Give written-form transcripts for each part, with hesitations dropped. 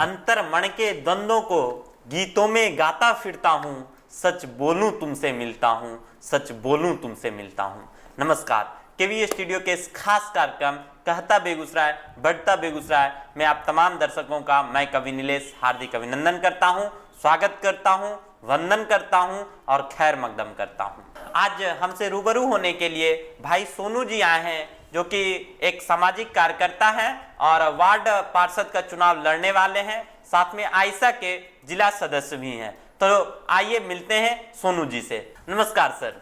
अंतर्मन के द्वंद्वों को गीतों में गाता फिरता हूँ, सच बोलूं तुमसे मिलता हूँ, सच बोलूं तुमसे मिलता हूँ। नमस्कार, केवी स्टूडियो के इस खास कार्यक्रम कहता बेगूसराय बढ़ता बेगूसराय में आप तमाम दर्शकों का मैं कवि नीलेश हार्दिक अभिनंदन करता हूं, स्वागत करता हूं, वंदन करता हूं और खैर मकदम करता हूं। आज हमसे रूबरू होने के लिए भाई सोनू जी आए हैं, जो कि एक सामाजिक कार्यकर्ता हैं और वार्ड पार्षद का चुनाव लड़ने वाले हैं, साथ में आयशा के जिला सदस्य भी हैं। तो आइए मिलते हैं सोनू जी से। नमस्कार सर।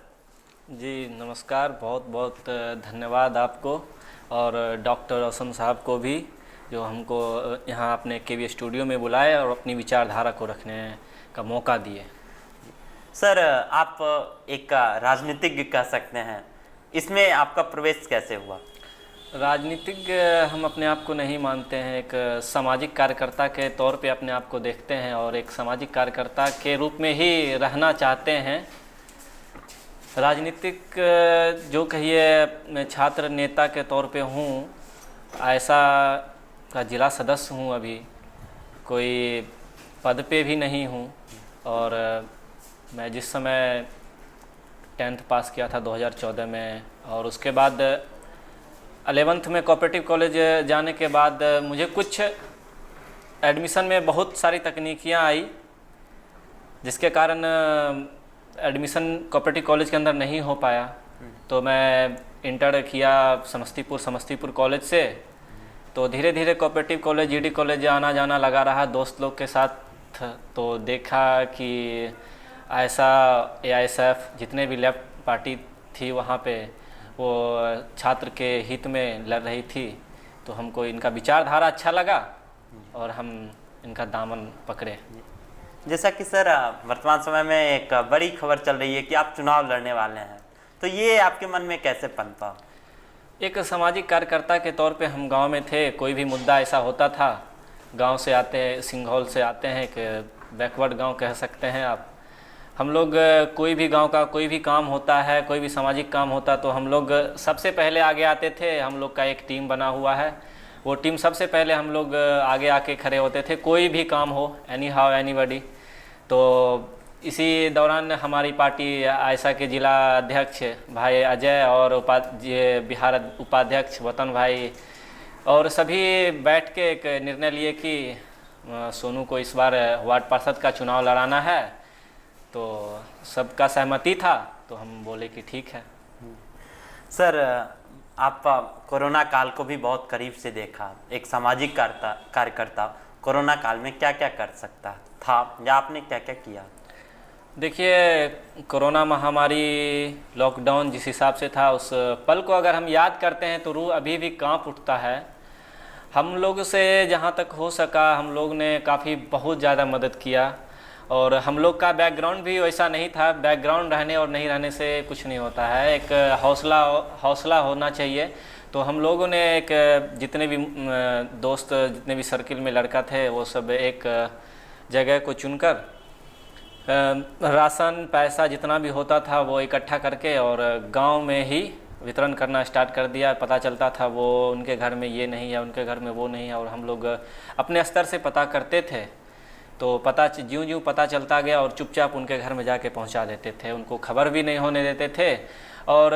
जी नमस्कार, बहुत बहुत धन्यवाद आपको और डॉक्टर रोशन साहब को भी, जो हमको यहाँ अपने केवी स्टूडियो में बुलाए और अपनी विचारधारा को रखने का मौका दिए। सर, आप एक राजनीतिज्ञ कह सकते हैं, इसमें आपका प्रवेश कैसे हुआ? राजनीतिज्ञ हम अपने आप को नहीं मानते हैं, एक सामाजिक कार्यकर्ता के तौर पे अपने आप को देखते हैं और एक सामाजिक कार्यकर्ता के रूप में ही रहना चाहते हैं। राजनीतिक जो कहिए, मैं छात्र नेता के तौर पे हूँ, आयशा का जिला सदस्य हूँ, अभी कोई पद पे भी नहीं हूँ। और मैं जिस समय 10th पास किया था 2014 में, और उसके बाद 11th में कोऑपरेटिव कॉलेज जाने के बाद मुझे कुछ एडमिशन में बहुत सारी तकनीकियाँ आई, जिसके कारण एडमिशन कोऑपरेटिव कॉलेज के अंदर नहीं हो पाया। तो मैं इंटर किया समस्तीपुर कॉलेज से। तो धीरे धीरे कोऑपरेटिव कॉलेज, जीडी कॉलेज आना जाना लगा रहा दोस्त लोग के साथ। तो देखा कि ऐसा एआईएसएफ जितने भी लेफ्ट पार्टी थी वहाँ पे, वो छात्र के हित में लड़ रही थी। तो हमको इनका विचारधारा अच्छा लगा और हम इनका दामन पकड़े। जैसा कि सर, वर्तमान समय में एक बड़ी खबर चल रही है कि आप चुनाव लड़ने वाले हैं, तो ये आपके मन में कैसे पनपा? एक सामाजिक कार्यकर्ता के तौर पे हम गांव में थे, कोई भी मुद्दा ऐसा होता था, गांव से आते हैं, सिंघौल से आते हैं, कि बैकवर्ड गांव कह सकते हैं आप। हम लोग कोई भी गांव का कोई भी काम होता है, कोई भी सामाजिक काम होता, तो हम लोग सबसे पहले आगे आते थे। हम लोग का एक टीम बना हुआ है, वो टीम सबसे पहले हम लोग आगे आके खड़े होते थे, कोई भी काम हो, एनी हाउ एनीबॉडी। तो इसी दौरान हमारी पार्टी आयशा के जिला अध्यक्ष भाई अजय और बिहार उपाध्यक्ष वतन भाई और सभी बैठ के एक निर्णय लिए कि सोनू को इस बार वार्ड पार्षद का चुनाव लड़ाना है। तो सबका सहमति था, तो हम बोले कि ठीक है। सर, आप कोरोना काल को भी बहुत करीब से देखा, एक सामाजिक कार्यकर्ता कोरोना काल में क्या क्या कर सकता था या आपने क्या क्या किया? देखिए, कोरोना महामारी, लॉकडाउन जिस हिसाब से था, उस पल को अगर हम याद करते हैं तो रूह अभी भी कांप उठता है। हम लोग से जहाँ तक हो सका हम लोग ने काफ़ी बहुत ज़्यादा मदद किया। और हम लोग का बैकग्राउंड भी वैसा नहीं था, बैकग्राउंड रहने और नहीं रहने से कुछ नहीं होता है, एक हौसला होना चाहिए। तो हम लोगों ने एक जितने भी दोस्त, जितने भी सर्किल में लड़का थे, वो सब एक जगह को चुनकर राशन पैसा जितना भी होता था वो इकट्ठा करके और गांव में ही वितरण करना स्टार्ट कर दिया। पता चलता था वो उनके घर में ये नहीं है, उनके घर में वो नहीं है, और हम लोग अपने स्तर से पता करते थे। तो ज्यों पता चलता गया और चुपचाप उनके घर में जाके पहुंचा देते थे, उनको खबर भी नहीं होने देते थे। और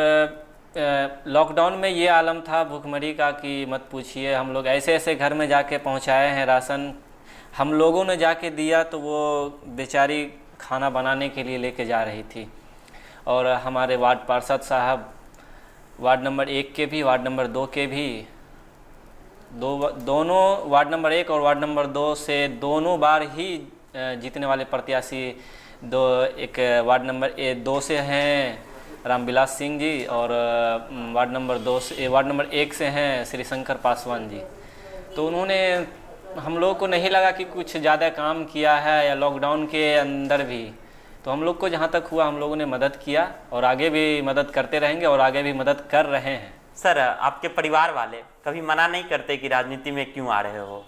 लॉकडाउन में ये आलम था भूखमरी का कि मत पूछिए, हम लोग ऐसे ऐसे घर में जाके पहुंचाए हैं राशन। हम लोगों ने जाके दिया तो वो बेचारी खाना बनाने के लिए लेके जा रही थी। और हमारे वार्ड पार्षद साहब, वार्ड नंबर 1 के भी, वार्ड नंबर 2 के भी, दोनों वार्ड नंबर 1 और वार्ड नंबर 2 से दोनों बार ही जीतने वाले प्रत्याशी एक वार्ड नंबर 2 से हैं रामविलास सिंह जी, और वार्ड नंबर 1 से हैं श्री शंकर पासवान जी। तो उन्होंने, हम लोग को नहीं लगा कि कुछ ज़्यादा काम किया है, या लॉकडाउन के अंदर भी। तो हम लोग को जहाँ तक हुआ हम लोगों ने मदद किया और आगे भी मदद करते रहेंगे और आगे भी मदद कर रहे हैं। सर, आपके परिवार वाले कभी मना नहीं करते कि राजनीति में क्यों आ रहे हो?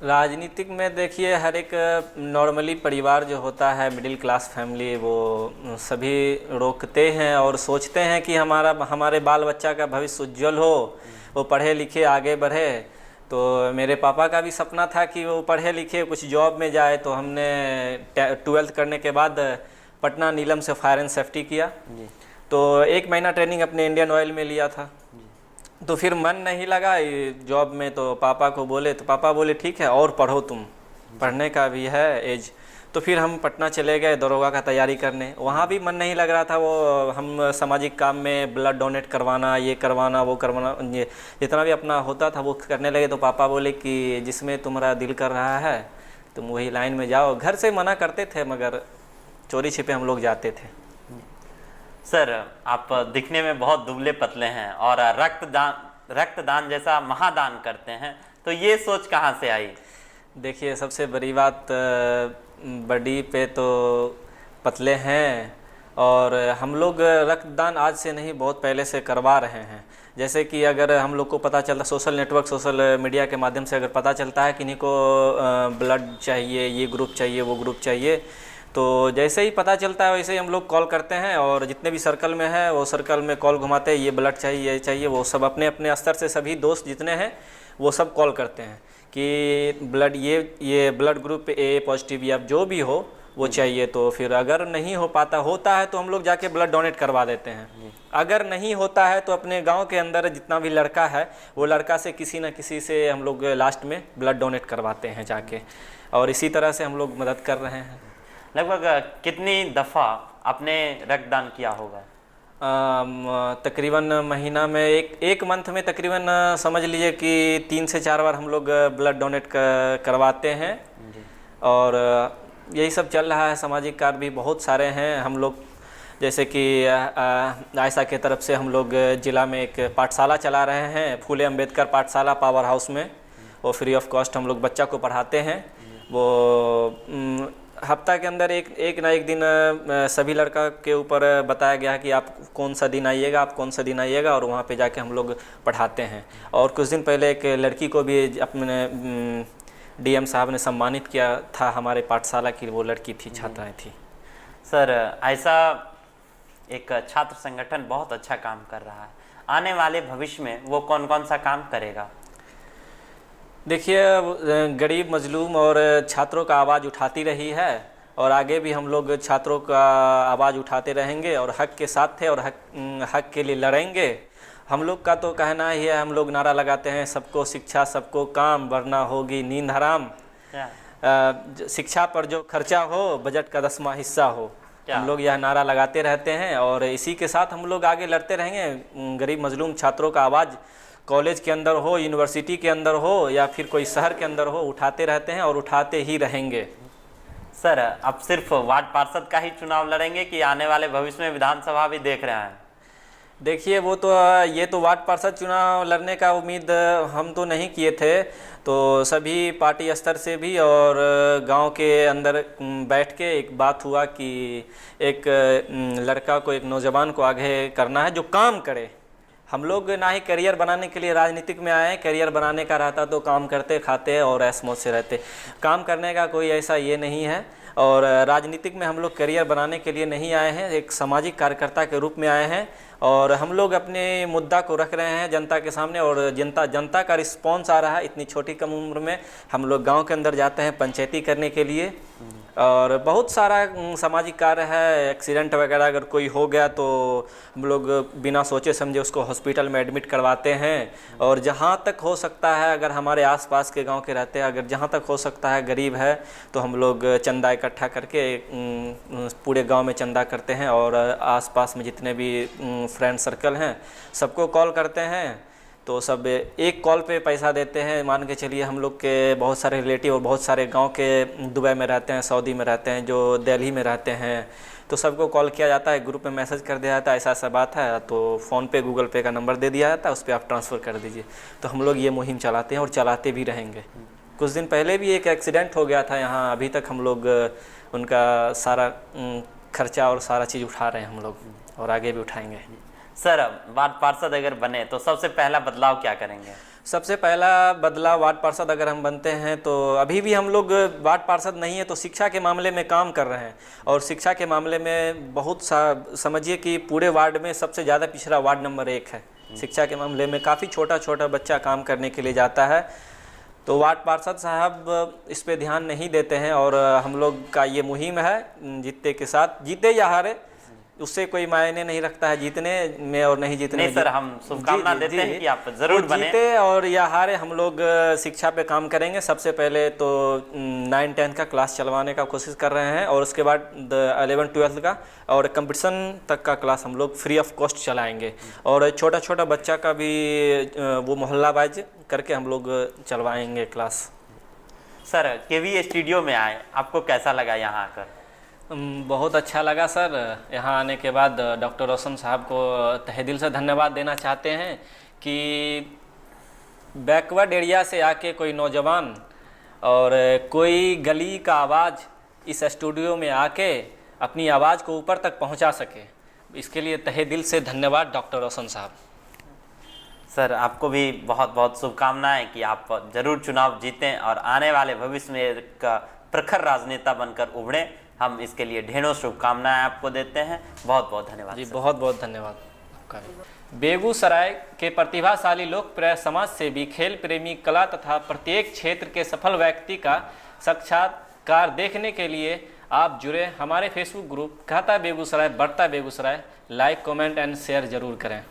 राजनीतिक में देखिए, हर एक नॉर्मली परिवार जो होता है, मिडिल क्लास फैमिली, वो सभी रोकते हैं और सोचते हैं कि हमारे बाल बच्चा का भविष्य उज्जवल हो, वो पढ़े लिखे आगे बढ़े। तो मेरे पापा का भी सपना था कि वो पढ़े लिखे कुछ जॉब में जाए, तो हमने 12th करने के बाद पटना नीलम से फायर एंड सेफ्टी किया। जी। तो 1 महीना ट्रेनिंग अपने इंडियन ऑयल में लिया था। तो फिर मन नहीं लगा जॉब में, तो पापा को बोले, तो पापा बोले ठीक है और पढ़ो, तुम पढ़ने का भी है एज। तो फिर हम पटना चले गए दरोगा का तैयारी करने। वहाँ भी मन नहीं लग रहा था, वो हम सामाजिक काम में ब्लड डोनेट करवाना, ये करवाना, वो करवाना, ये जितना भी अपना होता था वो करने लगे। तो पापा बोले कि जिसमें तुम्हारा दिल कर रहा है तुम वही लाइन में जाओ। घर से मना करते थे मगर चोरी छिपे हम लोग जाते थे। सर, आप दिखने में बहुत दुबले पतले हैं और रक्तदान जैसा महादान करते हैं, तो ये सोच कहाँ से आई? देखिए, सबसे बड़ी बात, बॉडी पे तो पतले हैं और हम लोग रक्तदान आज से नहीं बहुत पहले से करवा रहे हैं। जैसे कि अगर हम लोग को पता चलता, सोशल नेटवर्क, सोशल मीडिया के माध्यम से अगर पता चलता है कि इन्हीं को ब्लड चाहिए, ये ग्रुप चाहिए, वो ग्रुप चाहिए, तो जैसे ही पता चलता है वैसे ही हम लोग कॉल करते हैं और जितने भी सर्कल में है वो सर्कल में कॉल घुमाते हैं, ये ब्लड चाहिए, ये चाहिए। वो सब अपने अपने स्तर से सभी दोस्त जितने हैं वो सब कॉल करते हैं कि ब्लड, ये ब्लड ग्रुप ए पॉजिटिव या जो भी हो वो चाहिए। तो फिर अगर नहीं हो पाता, होता है तो हम लोग जाके ब्लड डोनेट करवा देते हैं। अगर नहीं होता है तो अपने गांव के अंदर जितना भी लड़का है वो लड़का से किसी न किसी से हम लोग लास्ट में ब्लड डोनेट करवाते हैं जाके, और इसी तरह से हम लोग मदद कर रहे हैं। लगभग कितनी दफ़ा आपने रक्तदान किया होगा? तकरीबन महीना में एक मंथ में तकरीबन समझ लीजिए कि 3 से 4 बार हम लोग ब्लड डोनेट करवाते हैं। और यही सब चल रहा है। सामाजिक कार्य भी बहुत सारे हैं हम लोग, जैसे कि आयशा के तरफ से हम लोग ज़िला में एक पाठशाला चला रहे हैं, फूले अंबेडकर पाठशाला पावर हाउस में। वो फ्री ऑफ कॉस्ट हम लोग बच्चा को पढ़ाते हैं। वो हफ्ता के अंदर एक ना एक दिन सभी लड़का के ऊपर बताया गया कि आप कौन सा दिन आइएगा, आप कौन सा दिन आइएगा, और वहाँ पे जाके हम लोग पढ़ाते हैं। और कुछ दिन पहले एक लड़की को भी अपने डीएम साहब ने सम्मानित किया था हमारे पाठशाला की, वो लड़की थी, छात्राएं थी। सर, ऐसा एक छात्र संगठन बहुत अच्छा काम कर रहा है, आने वाले भविष्य में वो कौन कौन सा काम करेगा? देखिए, गरीब, मजलूम और छात्रों का आवाज़ उठाती रही है और आगे भी हम लोग छात्रों का आवाज़ उठाते रहेंगे और हक के साथ थे और हक के लिए लड़ेंगे। हम लोग का तो कहना ही है, हम लोग नारा लगाते हैं, सबको शिक्षा, सबको काम, वरना होगी नींद हराम। शिक्षा पर जो खर्चा हो बजट का 10वां हिस्सा हो। हम लोग यह नारा लगाते रहते हैं और इसी के साथ हम लोग आगे लड़ते रहेंगे। गरीब मजलूम छात्रों का आवाज़ कॉलेज के अंदर हो, यूनिवर्सिटी के अंदर हो या फिर कोई शहर के अंदर हो, उठाते रहते हैं और उठाते ही रहेंगे। सर, अब सिर्फ वार्ड पार्षद का ही चुनाव लड़ेंगे कि आने वाले भविष्य में विधानसभा भी देख रहे हैं? देखिए, ये तो वार्ड पार्षद चुनाव लड़ने का उम्मीद हम तो नहीं किए थे। तो सभी पार्टी स्तर से भी और गांव के अंदर बैठ के एक बात हुआ कि एक लड़का को, एक नौजवान को आगे करना है जो काम करे। हम लोग ना ही करियर बनाने के लिए राजनीतिक में आए हैं, करियर बनाने का रहता तो काम करते, खाते और ऐश मौज से रहते। काम करने का कोई ऐसा ये नहीं है और राजनीतिक में हम लोग करियर बनाने के लिए नहीं आए हैं, एक सामाजिक कार्यकर्ता के रूप में आए हैं और हम लोग अपने मुद्दा को रख रहे हैं जनता के सामने और जनता का रिस्पॉन्स आ रहा है। इतनी छोटी कम उम्र में हम लोग गांव के अंदर जाते हैं पंचायती करने के लिए और बहुत सारा सामाजिक कार्य है। एक्सीडेंट वगैरह अगर कोई हो गया तो हम लोग बिना सोचे समझे उसको हॉस्पिटल में एडमिट करवाते हैं और जहाँ तक हो सकता है, अगर हमारे आसपास के गांव के रहते हैं, अगर जहाँ तक हो सकता है गरीब है तो हम लोग चंदा इकट्ठा करके पूरे गांव में चंदा करते हैं और आसपास में जितने भी फ्रेंड सर्कल हैं सबको कॉल करते हैं तो सब एक कॉल पे पैसा देते हैं। मान के चलिए हम लोग के बहुत सारे रिलेटिव और बहुत सारे गांव के दुबई में रहते हैं, सऊदी में रहते हैं, जो दिल्ली में रहते हैं, तो सबको कॉल किया जाता है, ग्रुप में मैसेज कर दिया जाता है ऐसा ऐसा बात है, तो फ़ोन पे गूगल पे का नंबर दे दिया जाता है, उस पर आप ट्रांसफ़र कर दीजिए। तो हम लोग ये मुहिम चलाते हैं और चलाते भी रहेंगे। कुछ दिन पहले भी एक एक्सीडेंट हो गया था यहाँ, अभी तक हम लोग उनका सारा खर्चा और सारा चीज़ उठा रहे हैं हम लोग और आगे भी उठाएंगे। सर, वार्ड पार्षद अगर बने तो सबसे पहला बदलाव क्या करेंगे? सबसे पहला बदलाव, वार्ड पार्षद अगर हम बनते हैं तो अभी भी हम लोग वार्ड पार्षद नहीं है तो शिक्षा के मामले में काम कर रहे हैं और शिक्षा के मामले में बहुत समझिए कि पूरे वार्ड में सबसे ज़्यादा पिछड़ा वार्ड नंबर 1 है। शिक्षा के मामले में काफ़ी छोटा छोटा बच्चा काम करने के लिए जाता है तो वार्ड पार्षद साहब इस पे ध्यान नहीं देते हैं और हम लोग का ये मुहिम है जीतने के साथ, जीते या हारे उससे कोई मायने नहीं रखता है जीतने में और नहीं जीतने नहीं में। सर, हम शुभकामना देते हैं कि आप जरूर वो बने। जीते और या हारे, हम लोग शिक्षा पे काम करेंगे। सबसे पहले तो 9-10 का क्लास चलवाने का कोशिश कर रहे हैं और उसके बाद 11-12 का और कंपटीशन तक का क्लास हम लोग फ्री ऑफ कॉस्ट चलाएंगे और छोटा छोटा बच्चा का भी वो मोहल्ला वाइज करके हम लोग चलवाएंगे क्लास। सर केवी स्टूडियो में आए, आपको कैसा लगा यहाँ आकर? बहुत अच्छा लगा सर। यहाँ आने के बाद डॉक्टर रोशन साहब को तहे दिल से धन्यवाद देना चाहते हैं कि बैकवर्ड एरिया से आके कोई नौजवान और कोई गली का आवाज़ इस स्टूडियो में आके अपनी आवाज़ को ऊपर तक पहुंचा सके, इसके लिए तहे दिल से धन्यवाद डॉक्टर रोशन साहब। सर आपको भी बहुत बहुत शुभकामनाएं कि आप जरूर चुनाव जीतें और आने वाले भविष्य में एक प्रखर राजनेता बनकर उभरें। हम इसके लिए ढेरों शुभकामनाएं आपको देते हैं। बहुत बहुत धन्यवाद जी, सर। बहुत बहुत धन्यवाद आपका भी। बेगूसराय के प्रतिभाशाली लोकप्रिय समाज सेवी, खेल प्रेमी, कला तथा प्रत्येक क्षेत्र के सफल व्यक्ति का साक्षात्कार देखने के लिए आप जुड़े हमारे फेसबुक ग्रुप कहता बेगूसराय बढ़ता Begusarai. Like, comment and share जरूर करें।